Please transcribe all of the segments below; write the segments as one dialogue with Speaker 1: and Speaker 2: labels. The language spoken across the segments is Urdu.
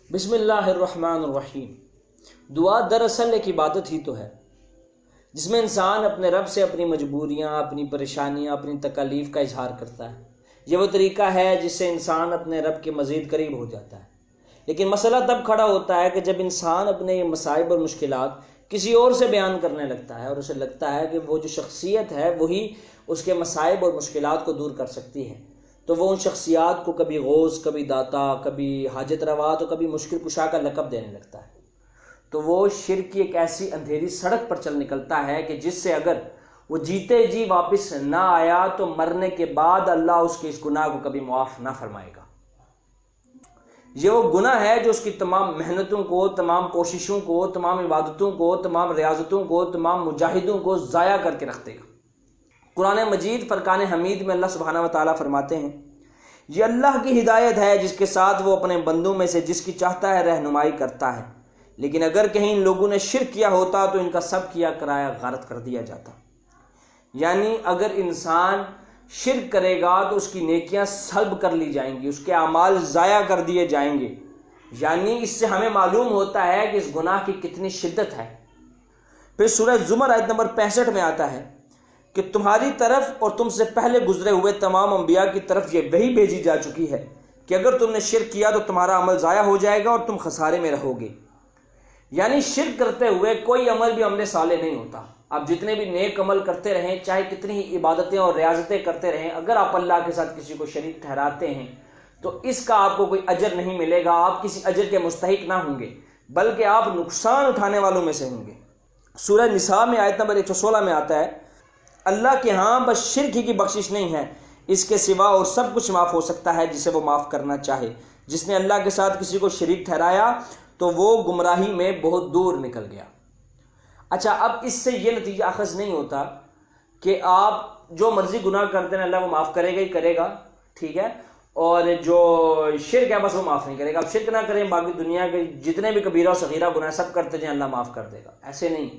Speaker 1: بسم اللہ الرحمن الرحیم۔ دعا دراصل ایک عبادت ہی تو ہے جس میں انسان اپنے رب سے اپنی مجبوریاں، اپنی پریشانیاں، اپنی تکالیف کا اظہار کرتا ہے۔ یہ وہ طریقہ ہے جس سے انسان اپنے رب کے مزید قریب ہو جاتا ہے۔ لیکن مسئلہ تب کھڑا ہوتا ہے کہ جب انسان اپنے یہ مصائب اور مشکلات کسی اور سے بیان کرنے لگتا ہے اور اسے لگتا ہے کہ وہ جو شخصیت ہے وہی اس کے مصائب اور مشکلات کو دور کر سکتی ہے، تو وہ ان شخصیات کو کبھی غوث، کبھی داتا، کبھی حاجت روا تو کبھی مشکل کشا کا لقب دینے لگتا ہے۔ تو وہ شرک کی ایک ایسی اندھیری سڑک پر چل نکلتا ہے کہ جس سے اگر وہ جیتے جی واپس نہ آیا تو مرنے کے بعد اللہ اس کے اس گناہ کو کبھی معاف نہ فرمائے گا۔ یہ وہ گناہ ہے جو اس کی تمام محنتوں کو، تمام کوششوں کو، تمام عبادتوں کو، تمام ریاضتوں کو، تمام مجاہدوں کو ضائع کر کے رکھ دے گا۔ قرآن مجید فرقان حمید میں اللہ سبحانہ وتعالیٰ فرماتے ہیں، یہ اللہ کی ہدایت ہے جس کے ساتھ وہ اپنے بندوں میں سے جس کی چاہتا ہے رہنمائی کرتا ہے، لیکن اگر کہیں ان لوگوں نے شرک کیا ہوتا تو ان کا سب کیا کرایا غارت کر دیا جاتا۔ یعنی اگر انسان شرک کرے گا تو اس کی نیکیاں سلب کر لی جائیں گی، اس کے اعمال ضائع کر دیے جائیں گے۔ یعنی اس سے ہمیں معلوم ہوتا ہے کہ اس گناہ کی کتنی شدت ہے۔ پھر سورہ زمر آیت نمبر 65 میں آتا ہے کہ تمہاری طرف اور تم سے پہلے گزرے ہوئے تمام انبیاء کی طرف یہ وحی بھیجی جا چکی ہے کہ اگر تم نے شرک کیا تو تمہارا عمل ضائع ہو جائے گا اور تم خسارے میں رہو گے۔ یعنی شرک کرتے ہوئے کوئی عمل بھی عمل صالح نہیں ہوتا۔ آپ جتنے بھی نیک عمل کرتے رہیں، چاہے کتنی ہی عبادتیں اور ریاضتیں کرتے رہیں، اگر آپ اللہ کے ساتھ کسی کو شریک ٹھہراتے ہیں تو اس کا آپ کو کوئی اجر نہیں ملے گا، آپ کسی اجر کے مستحق نہ ہوں گے، بلکہ آپ نقصان اٹھانے والوں میں سے ہوں گے۔ سورہ نساء میں آیت نمبر 116 میں آتا ہے، اللہ کے ہاں بس شرک ہی کی بخشش نہیں ہے، اس کے سوا اور سب کچھ معاف ہو سکتا ہے جسے وہ معاف کرنا چاہے۔ جس نے اللہ کے ساتھ کسی کو شریک ٹھہرایا تو وہ گمراہی میں بہت دور نکل گیا۔ اچھا، اب اس سے یہ نتیجہ اخذ نہیں ہوتا کہ آپ جو مرضی گناہ کرتے ہیں اللہ وہ معاف کرے گا ہی کرے گا، ٹھیک ہے، اور جو شرک ہے بس وہ معاف نہیں کرے گا۔ اب شرک نہ کریں، باقی دنیا کے جتنے بھی کبیرہ و صغیرہ گناہ سب کرتے جائیں، اللہ معاف کر دے گا، ایسے نہیں۔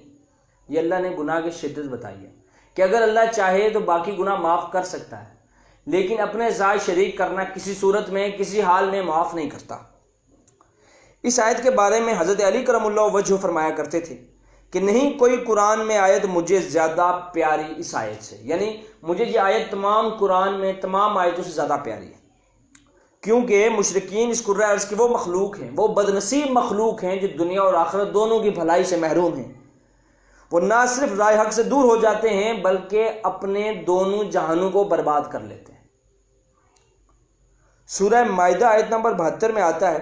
Speaker 1: یہ اللہ نے گناہ کی شدت بتائی ہے کہ اگر اللہ چاہے تو باقی گناہ معاف کر سکتا ہے، لیکن اپنے ساتھ شریک کرنا کسی صورت میں، کسی حال میں معاف نہیں کرتا۔ اس آیت کے بارے میں حضرت علی کرم اللہ وجہ فرمایا کرتے تھے کہ نہیں کوئی قرآن میں آیت مجھے زیادہ پیاری اس آیت سے، یعنی مجھے یہ آیت تمام قرآن میں تمام آیتوں سے زیادہ پیاری ہے، کیونکہ مشرکین اس قرۂ ارض کی وہ مخلوق ہیں، وہ بدنصیب مخلوق ہیں جو دنیا اور آخرت دونوں کی بھلائی سے محروم ہیں۔ وہ نہ صرف رائے حق سے دور ہو جاتے ہیں بلکہ اپنے دونوں جہانوں کو برباد کر لیتے ہیں۔ سورہ مائدہ آیت نمبر 72 میں آتا ہے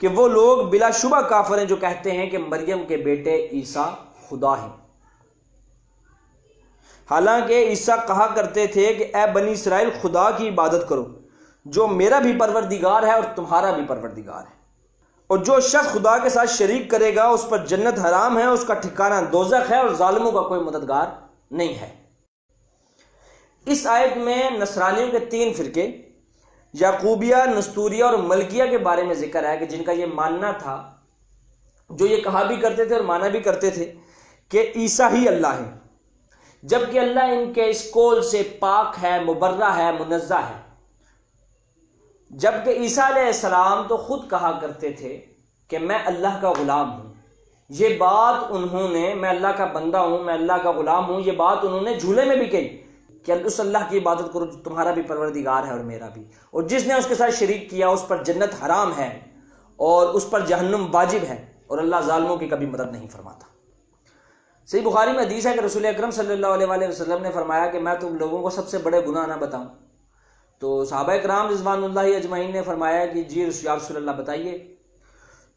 Speaker 1: کہ وہ لوگ بلا شبہ کافر ہیں جو کہتے ہیں کہ مریم کے بیٹے عیسیٰ خدا ہیں، حالانکہ عیسیٰ کہا کرتے تھے کہ اے بنی اسرائیل خدا کی عبادت کرو جو میرا بھی پروردگار ہے اور تمہارا بھی پروردگار ہے، اور جو شخص خدا کے ساتھ شریک کرے گا اس پر جنت حرام ہے، اس کا ٹھکانہ دوزخ ہے اور ظالموں کا کوئی مددگار نہیں ہے۔ اس آیت میں نصرانیوں کے 3 فرقے یعقوبیہ، نستوریہ اور ملکیہ کے بارے میں ذکر ہے کہ جن کا یہ ماننا تھا، جو یہ کہا بھی کرتے تھے اور مانا بھی کرتے تھے کہ عیسیٰ ہی اللہ ہے، جبکہ اللہ ان کے اس قول سے پاک ہے، مبرہ ہے، منزہ ہے۔ جبکہ عیسیٰ علیہ السلام تو خود کہا کرتے تھے کہ میں اللہ کا غلام ہوں۔ یہ بات انہوں نے، میں اللہ کا بندہ ہوں، میں اللہ کا غلام ہوں، یہ بات انہوں نے جھولے میں بھی کہی کہ اس اللہ کی عبادت کرو جو تمہارا بھی پروردگار ہے اور میرا بھی، اور جس نے اس کے ساتھ شریک کیا اس پر جنت حرام ہے اور اس پر جہنم واجب ہے، اور اللہ ظالموں کی کبھی مدد نہیں فرماتا۔ صحیح بخاری میں حدیث ہے کہ رسول اکرم صلی اللہ علیہ وآلہ وسلم نے فرمایا کہ میں تم لوگوں کو سب سے بڑے گناہ نہ بتاؤں؟ تو صحابہ کرام رضوان اللہ اجمعین نے فرمایا کہ جی یا رسول اللہ بتائیے۔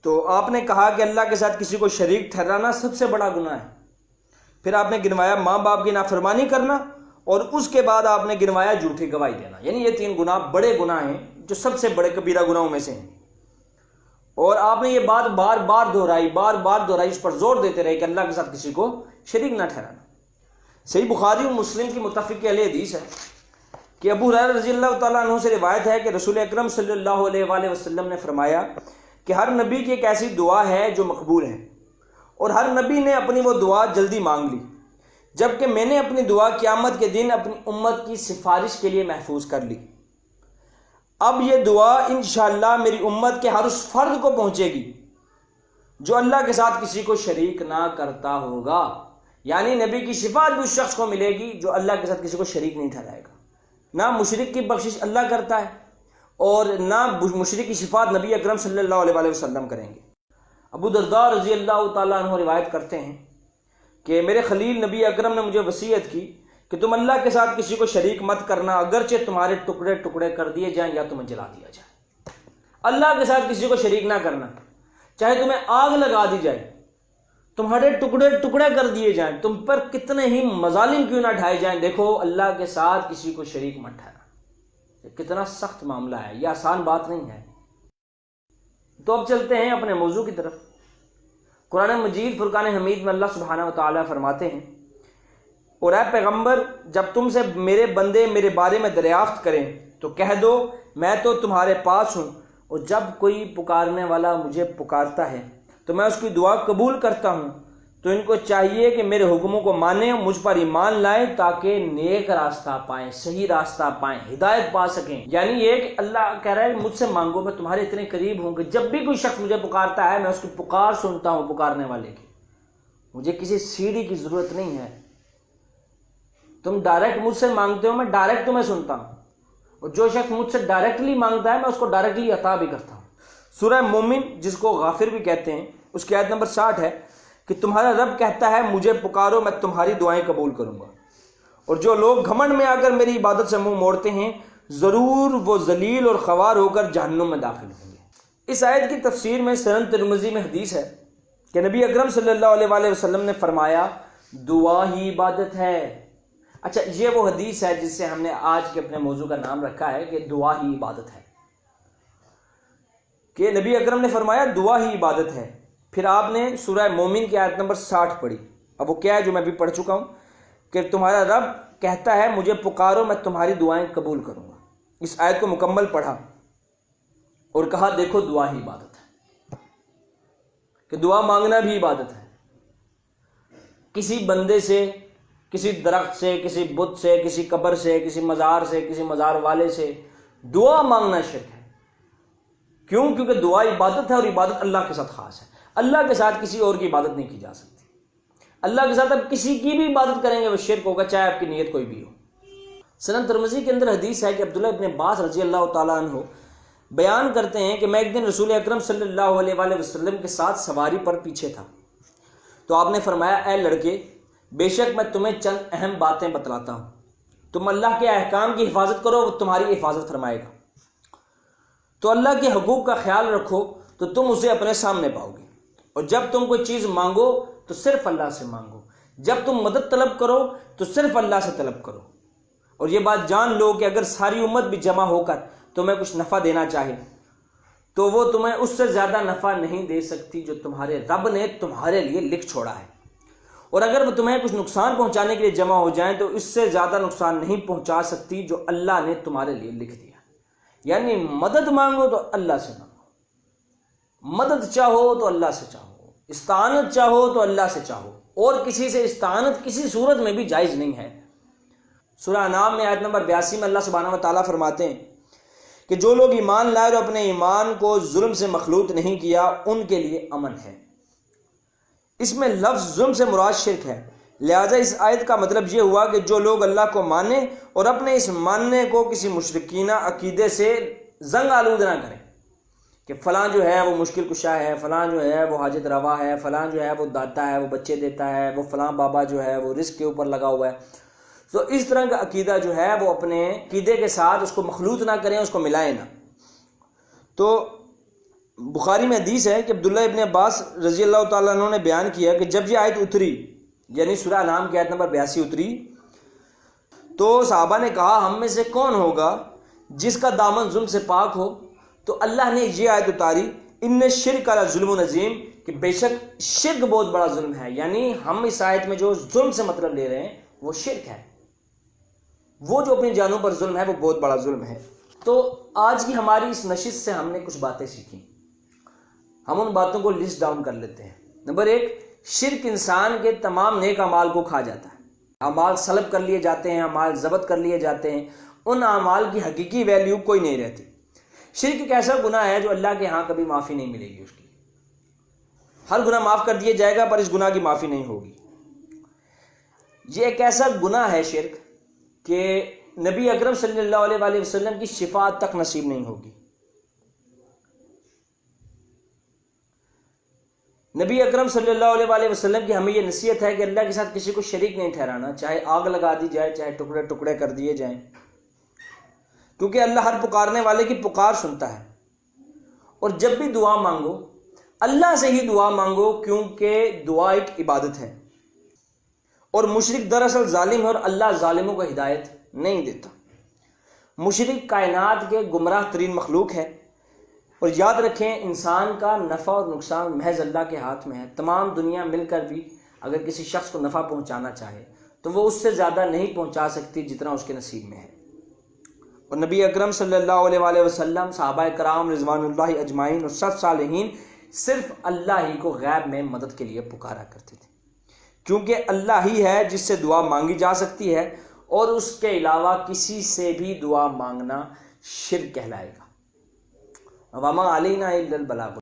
Speaker 1: تو آپ نے کہا کہ اللہ کے ساتھ کسی کو شریک ٹھہرانا سب سے بڑا گناہ ہے۔ پھر آپ نے گنوایا ماں باپ کی نافرمانی کرنا، اور اس کے بعد آپ نے گنوایا جھوٹی گواہی دینا۔ یعنی یہ 3 گناہ بڑے گناہ ہیں جو سب سے بڑے کبیرہ گناہوں میں سے ہیں، اور آپ نے یہ بات بار بار دہرائی، اس پر زور دیتے رہے کہ اللہ کے ساتھ کسی کو شریک نہ ٹھہرانا۔ صحیح بخاری و مسلم کی متفق علیہ حدیث ہے کہ ابو ہریرہ رضی اللہ تعالیٰ عنہ سے روایت ہے کہ رسول اکرم صلی اللہ علیہ وآلہ وسلم نے فرمایا کہ ہر نبی کی ایک ایسی دعا ہے جو مقبول ہے، اور ہر نبی نے اپنی وہ دعا جلدی مانگ لی، جبکہ میں نے اپنی دعا قیامت کے دن اپنی امت کی سفارش کے لیے محفوظ کر لی۔ اب یہ دعا انشاءاللہ میری امت کے ہر اس فرد کو پہنچے گی جو اللہ کے ساتھ کسی کو شریک نہ کرتا ہوگا، یعنی نبی کی شفاعت بھی اس شخص کو ملے گی جو اللہ کے ساتھ کسی کو شریک نہیں ٹھہرائے گا۔ نہ مشرک کی بخشش اللہ کرتا ہے اور نہ مشرک کی شفاعت نبی اکرم صلی اللہ علیہ وسلم کریں گے۔ ابو درداء رضی اللہ تعالیٰ عنہ روایت کرتے ہیں کہ میرے خلیل نبی اکرم نے مجھے وصیت کی کہ تم اللہ کے ساتھ کسی کو شریک مت کرنا، اگرچہ تمہارے ٹکڑے ٹکڑے کر دیے جائیں یا تمہیں جلا دیا جائے۔ اللہ کے ساتھ کسی کو شریک نہ کرنا، چاہے تمہیں آگ لگا دی جائے، تمہارے ٹکڑے ٹکڑے کر دیے جائیں، تم پر کتنے ہی مظالم کیوں نہ ڈھائے جائیں، دیکھو اللہ کے ساتھ کسی کو شریک مت ٹھہرانا۔ کتنا سخت معاملہ ہے، یہ آسان بات نہیں ہے۔ تو اب چلتے ہیں اپنے موضوع کی طرف۔ قرآن مجید فرقان حمید میں اللہ سبحانہ وتعالیٰ فرماتے ہیں، اور اے پیغمبر جب تم سے میرے بندے میرے بارے میں دریافت کریں تو کہہ دو میں تو تمہارے پاس ہوں، اور جب کوئی پکارنے والا مجھے پکارتا ہے تو میں اس کی دعا قبول کرتا ہوں۔ تو ان کو چاہیے کہ میرے حکموں کو مانیں اور مجھ پر ایمان لائیں تاکہ نیک راستہ پائیں، صحیح راستہ پائیں، ہدایت پا سکیں۔ یعنی یہ کہ اللہ کہہ رہا ہے مجھ سے مانگو، میں تمہارے اتنے قریب ہوں کہ جب بھی کوئی شخص مجھے پکارتا ہے میں اس کی پکار سنتا ہوں، پکارنے والے کی، مجھے کسی سیڑھی کی ضرورت نہیں ہے۔ تم ڈائریکٹ مجھ سے مانگتے ہو، میں ڈائریکٹ تمہیں سنتا ہوں، اور جو شخص مجھ سے ڈائریکٹلی مانگتا ہے میں اس کو ڈائریکٹلی عطا بھی کرتا ہوں۔ سورہ مومن جس کو غافر بھی کہتے ہیں، اس کی آیت نمبر 60 ہے کہ تمہارا رب کہتا ہے مجھے پکارو میں تمہاری دعائیں قبول کروں گا، اور جو لوگ گھمنڈ میں آ کر میری عبادت سے منہ موڑتے ہیں ضرور وہ ذلیل اور خوار ہو کر جہنم میں داخل ہوں گے۔ اس آیت کی تفسیر میں سنن ترمذی میں حدیث ہے کہ نبی اکرم صلی اللہ علیہ وسلم نے فرمایا دعا ہی عبادت ہے۔ اچھا، یہ وہ حدیث ہے جس سے ہم نے آج کے اپنے موضوع کا نام رکھا ہے کہ دعا ہی عبادت ہے، کہ نبی اکرم نے فرمایا دعا ہی عبادت ہے۔ پھر آپ نے سورہ مومن کی آیت نمبر 60 پڑھی۔ اب وہ کیا ہے جو میں بھی پڑھ چکا ہوں کہ تمہارا رب کہتا ہے مجھے پکارو میں تمہاری دعائیں قبول کروں گا۔ اس آیت کو مکمل پڑھا اور کہا دیکھو دعا ہی عبادت ہے، کہ دعا مانگنا بھی عبادت ہے۔ کسی بندے سے، کسی درخت سے، کسی بت سے، کسی قبر سے، کسی مزار سے، کسی مزار والے سے دعا مانگنا شرک ہے۔ کیوں؟ کیونکہ دعا عبادت ہے اور عبادت اللہ کے ساتھ خاص ہے۔ اللہ کے ساتھ کسی اور کی عبادت نہیں کی جا سکتی۔ اللہ کے ساتھ اب کسی کی بھی عبادت کریں گے وہ شرک ہوگا، چاہے آپ کی نیت کوئی بھی ہو۔ سنن ترمذی کے اندر حدیث ہے کہ عبداللہ ابن عباس رضی اللہ تعالیٰ عنہ بیان کرتے ہیں کہ میں ایک دن رسول اکرم صلی اللہ علیہ وسلم کے ساتھ سواری پر پیچھے تھا، تو آپ نے فرمایا اے لڑکے بے شک میں تمہیں چند اہم باتیں بتلاتا ہوں، تم اللہ کے احکام کی حفاظت کرو وہ تمہاری حفاظت فرمائے گا۔ تو اللہ کے حقوق کا خیال رکھو تو تم اسے اپنے سامنے پاؤ گے، اور جب تم کوئی چیز مانگو تو صرف اللہ سے مانگو، جب تم مدد طلب کرو تو صرف اللہ سے طلب کرو، اور یہ بات جان لو کہ اگر ساری امت بھی جمع ہو کر تمہیں کچھ نفع دینا چاہے تو وہ تمہیں اس سے زیادہ نفع نہیں دے سکتی جو تمہارے رب نے تمہارے لیے لکھ چھوڑا ہے، اور اگر وہ تمہیں کچھ نقصان پہنچانے کے لیے جمع ہو جائیں تو اس سے زیادہ نقصان نہیں پہنچا سکتی جو اللہ نے تمہارے لیے لکھ دیا۔ یعنی مدد مانگو تو اللہ سے مانگو، مدد چاہو تو اللہ سے چاہو، استعانت چاہو تو اللہ سے چاہو، اور کسی سے استعانت کسی صورت میں بھی جائز نہیں ہے۔ سورہ انعام میں آیت نمبر 82 میں اللہ سبحانہ و تعالیٰ فرماتے ہیں کہ جو لوگ ایمان لائے اور اپنے ایمان کو ظلم سے مخلوط نہیں کیا ان کے لیے امن ہے۔ اس میں لفظ ظلم سے مراد شرک ہے، لہذا اس آیت کا مطلب یہ ہوا کہ جو لوگ اللہ کو مانیں اور اپنے اس ماننے کو کسی مشرکینہ عقیدے سے زنگ آلود نہ کریں کہ فلاں جو ہے وہ مشکل کشا ہے، فلاں جو ہے وہ حاجت روا ہے، فلاں جو ہے وہ داتا ہے، وہ بچے دیتا ہے، وہ فلاں بابا جو ہے وہ رزق کے اوپر لگا ہوا ہے، تو اس طرح کا عقیدہ جو ہے وہ اپنے عقیدے کے ساتھ اس کو مخلوط نہ کریں، اس کو ملائیں نہ۔ تو بخاری میں حدیث ہے کہ عبداللہ ابن عباس رضی اللہ تعالیٰ عنہ نے بیان کیا کہ جب یہ آیت اتری، یعنی سورہ انعام کی آیت نمبر 82 اتری، تو صحابہ نے کہا ہم میں سے کون ہوگا جس کا دامن ظلم سے پاک ہو؟ تو اللہ نے یہ آیت اتاری ان شرک لظلم عظیم، کہ بے شک شرک بہت بڑا ظلم ہے۔ یعنی ہم اس آیت میں جو ظلم سے مطلب لے رہے ہیں وہ شرک ہے، وہ جو اپنی جانوں پر ظلم ہے وہ بہت بڑا ظلم ہے۔ تو آج کی ہماری اس نشست سے ہم نے کچھ باتیں سیکھی، ہم ان باتوں کو لسٹ ڈاؤن کر لیتے ہیں۔ نمبر 1، شرک انسان کے تمام نیک اعمال کو کھا جاتا ہے، اعمال سلب کر لیے جاتے ہیں، اعمال ضبط کر لیے جاتے ہیں، ان اعمال کی حقیقی ویلیو کوئی نہیں رہتی۔ شرک ایک ایسا گناہ ہے جو اللہ کے ہاں کبھی معافی نہیں ملے گی اس کی. ہر گناہ معاف کر دیا جائے گا پر اس گناہ کی معافی نہیں ہوگی. یہ ایک ایسا گناہ ہے شرک کہ نبی اکرم صلی اللہ علیہ وآلہ وسلم کی شفاعت تک نصیب نہیں ہوگی. نبی اکرم صلی اللہ علیہ وآلہ وسلم کی ہمیں یہ نصیحت ہے کہ اللہ کے ساتھ کسی کو شریک نہیں ٹھہرانا، چاہے آگ لگا دی جائے، چاہے ٹکڑے ٹکڑے کر دیے جائیں، کیونکہ اللہ ہر پکارنے والے کی پکار سنتا ہے. اور جب بھی دعا مانگو اللہ سے ہی دعا مانگو، کیونکہ دعا ایک عبادت ہے. اور مشرک دراصل ظالم ہے اور اللہ ظالموں کو ہدایت نہیں دیتا. مشرک کائنات کے گمراہ ترین مخلوق ہے. اور یاد رکھیں انسان کا نفع اور نقصان محض اللہ کے ہاتھ میں ہے. تمام دنیا مل کر بھی اگر کسی شخص کو نفع پہنچانا چاہے تو وہ اس سے زیادہ نہیں پہنچا سکتی جتنا اس کے نصیب میں ہے. اور نبی اکرم صلی اللہ علیہ وآلہ وسلم، صحابہ کرام رضوان اللہ اجمعین اور سب صالحین صرف اللہ ہی کو غیب میں مدد کے لیے پکارا کرتے تھے، کیونکہ اللہ ہی ہے جس سے دعا مانگی جا سکتی ہے، اور اس کے علاوہ کسی سے بھی دعا مانگنا شرک کہلائے گا. وما علینا الا البلاغ.